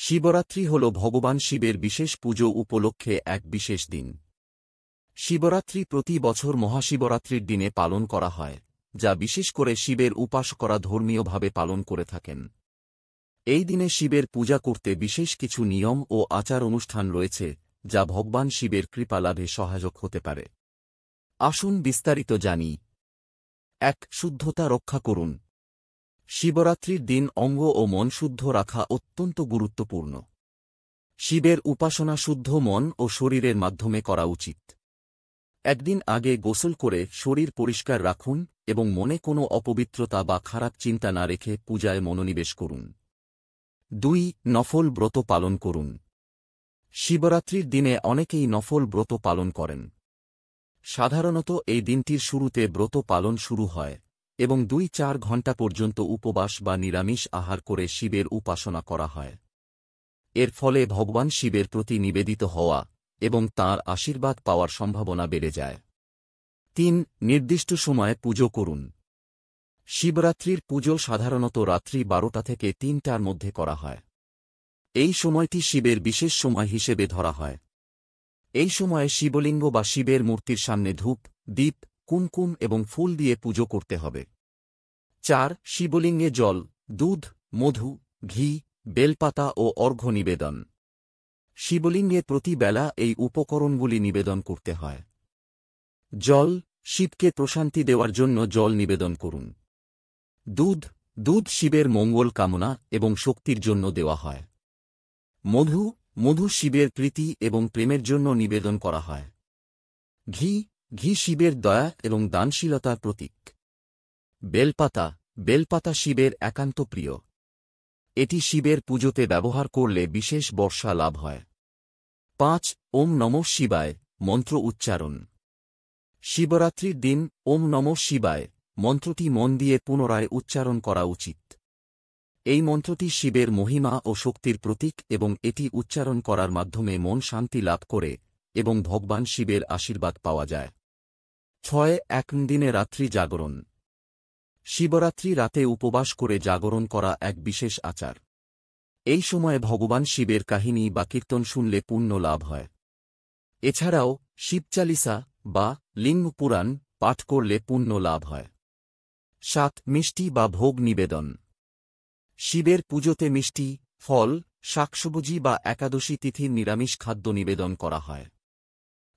শিবরাত্রি হল ভগবান শিবের বিশেষ পুজো উপলক্ষে এক বিশেষ দিন। শিবরাত্রি প্রতি বছর মহাশিবরাত্রির দিনে পালন করা হয়, যা বিশেষ করে শিবের উপাসকরা ধর্মীয়ভাবে পালন করে থাকেন। এই দিনে শিবের পূজা করতে বিশেষ কিছু নিয়ম ও আচার অনুষ্ঠান রয়েছে, যা ভগবান শিবের কৃপা লাভে সহায়ক হতে পারে। আসুন বিস্তারিত জানি। ১. শুদ্ধতা রক্ষা করুন। শিবরাত্রির দিন অঙ্গ ও মন শুদ্ধ রাখা অত্যন্ত গুরুত্বপূর্ণ। শিবের উপাসনা শুদ্ধ মন ও শরীরের মাধ্যমে করা উচিত। একদিন আগে গোসল করে শরীর পরিষ্কার রাখুন এবং মনে কোনো অপবিত্রতা বা খারাপ চিন্তা না রেখে পূজায় মনোনিবেশ করুন। ২. নফল ব্রত পালন করুন। শিবরাত্রির দিনে অনেকেই নফল ব্রত পালন করেন। সাধারণত এই দিনটির শুরুতে ব্রত পালন শুরু হয় এবং ২-৪ ঘণ্টা পর্যন্ত উপবাস বা নিরামিষ আহার করে শিবের উপাসনা করা হয়। এর ফলে ভগবান শিবের প্রতি নিবেদিত হওয়া এবং তাঁর আশীর্বাদ পাওয়ার সম্ভাবনা বেড়ে যায়। ৩. নির্দিষ্ট সময়ে পুজো করুন। শিবরাত্রির পুজো সাধারণত রাত্রি ১২টা থেকে ৩টার মধ্যে করা হয়। এই সময়টি শিবের বিশেষ সময় হিসেবে ধরা হয়। এই সময়ে শিবলিঙ্গ বা শিবের মূর্তির সামনে ধূপ, দীপ, কুমকুম এবং ফুল দিয়ে পুজো করতে হবে। ৪. শিবলিঙ্গে জল, দুধ, মধু, ঘি, বেলপাতা ও অর্ঘ্য নিবেদন। শিবলিঙ্গে প্রতি বেলা এই উপকরণগুলি নিবেদন করতে হয়। জল, শিবকে প্রশান্তি দেওয়ার জন্য জল নিবেদন করুন। দুধ শিবের মঙ্গল কামনা এবং শক্তির জন্য দেওয়া হয়। মধু শিবের প্রীতি এবং প্রেমের জন্য নিবেদন করা হয়। ঘি শিবের দয়া এবং দানশীলতার প্রতীক। বেলপাতা শিবের একান্ত প্রিয়। এটি শিবের পুজোতে ব্যবহার করলে বিশেষ বর্ষা লাভ হয়। ৫. ওম নমঃ শিবায় মন্ত্র উচ্চারণ। শিবরাত্রির দিন ওম নমঃ শিবায় মন্ত্রটি মন দিয়ে পুনরায় উচ্চারণ করা উচিত। এই মন্ত্রটি শিবের মহিমা ও শক্তির প্রতীক এবং এটি উচ্চারণ করার মাধ্যমে মন শান্তি লাভ করে এবং ভগবান শিবের আশীর্বাদ পাওয়া যায়। ৬. এক দিনে রাত্রি জাগরণ। শিবরাত্রি রাতে উপবাস করে জাগরণ করা এক বিশেষ আচার। এই সময়ে ভগবান শিবের কাহিনী বা কীর্তন শুনলে পুণ্য লাভ হয়। এছাড়াও শিবচালিসা বা লিঙ্গ পুরাণ পাঠ করলে পুণ্য লাভ হয়। ৭. মিষ্টি বা ভোগ নিবেদন। শিবের পুজোতে মিষ্টি, ফল, শাকসবজি বা একাদশী তিথির নিরামিষ খাদ্য নিবেদন করা হয়।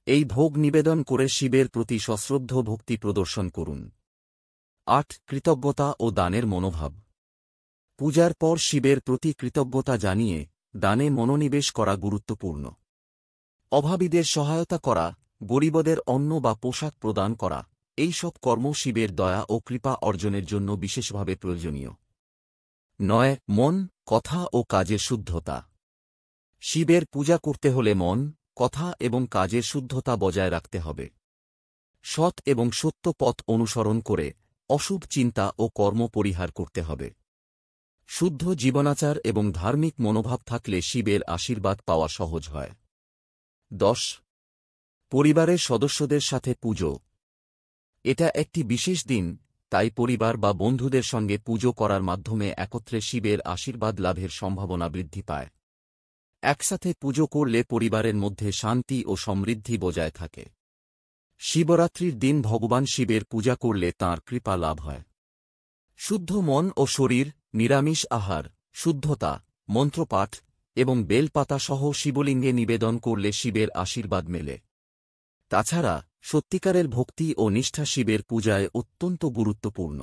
এই ভোগ নিবেদন করে শিবের প্রতি সশ্রদ্ধ ভক্তি প্রদর্শন করুন। ৮. কৃতজ্ঞতা ও দানের মনোভাব। পূজার পর শিবের প্রতি কৃতজ্ঞতা জানিয়ে দানে মনোনিবেশ করা গুরুত্বপূর্ণ। অভাবীদের সহায়তা করা, গরিবদের অন্ন বা পোশাক প্রদান করা, এই সব কর্ম শিবের দয়া ও কৃপা অর্জনের জন্য বিশেষভাবে প্রয়োজনীয়। ৯. মন, কথা ও কাজের শুদ্ধতা। শিবের পূজা করতে হলে মন, কথা এবং কাজের শুদ্ধতা বজায় রাখতে হবে। সৎ এবং সত্য পথ অনুসরণ করে অশুভ চিন্তা ও কর্ম পরিহার করতে হবে। শুদ্ধ জীবনাচার এবং ধার্মিক মনোভাব থাকলে শিবের আশীর্বাদ পাওয়া সহজ হয়। ১০. পরিবারের সদস্যদের সাথে পুজো। এটা একটি বিশেষ দিন, তাই পরিবার বা বন্ধুদের সঙ্গে পুজো করার মাধ্যমে একত্রে শিবের আশীর্বাদ লাভের সম্ভাবনা বৃদ্ধি পায়। একসাথে পুজো করলে পরিবারের মধ্যে শান্তি ও সমৃদ্ধি বজায় থাকে। শিবরাত্রির দিন ভগবান শিবের পূজা করলে তাঁর কৃপা লাভ হয়। শুদ্ধ মন ও শরীর, নিরামিষ আহার, শুদ্ধতা, মন্ত্রপাঠ এবং বেলপাতা সহ শিবলিঙ্গে নিবেদন করলে শিবের আশীর্বাদ মেলে। তাছাড়া সত্যিকারের ভক্তি ও নিষ্ঠা শিবের পূজায় অত্যন্ত গুরুত্বপূর্ণ।